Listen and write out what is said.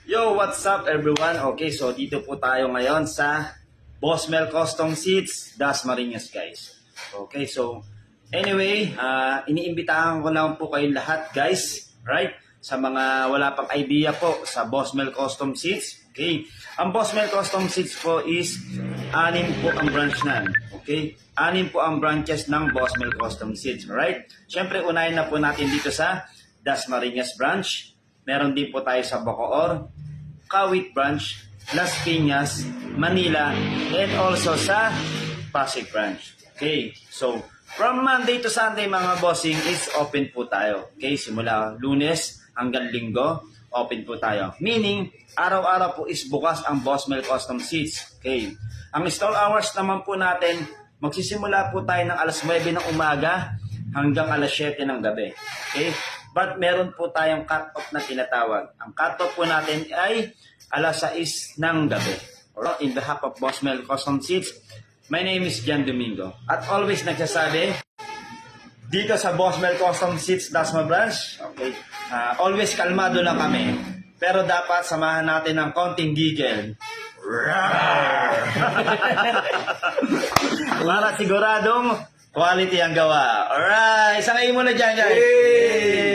Yo, what's up everyone? Okay, so dito po tayo ngayon sa Boss Mel Custom Seats, Dasmariñas guys. Okay, so anyway, iniimbitahan ko lang po kayong lahat guys, right? Sa mga wala pang idea po sa Boss Mel Custom Seats. Okay, ang Boss Mel Custom Seats po is 6 po ang branch nan. Okay, 6 po ang branches ng Boss Mel Custom Seats, right? Siyempre, unahin na po natin dito sa Dasmariñas branch. Meron din po tayo sa Bacoor, Kawit branch, Las Piñas, Manila, and also sa Pasig branch. Okay, so from Monday to Sunday mga bossing is open po tayo. Okay, simula Lunes hanggang Linggo, open po tayo. Meaning, araw-araw po is bukas ang Boss Mel Custom Seats. Okay, ang install hours naman po natin, magsisimula po tayo ng alas 9 ng umaga hanggang alas 7 ng gabi. Okay? But meron po tayong cut-off na tinatawag. Ang cut-off po natin ay alas 6 ng gabi. Alright? In behalf of Boss Mel Custom Seats, my name is Jan Domingo. At always nagsasabi, dito sa Boss Mel Custom Seats, Dasma Branch, okay, always kalmado lang kami. Pero dapat samahan natin ng konting giggle. Para siguradong quality ang gawa. Alright, sangay mo na dyan guys. Yay!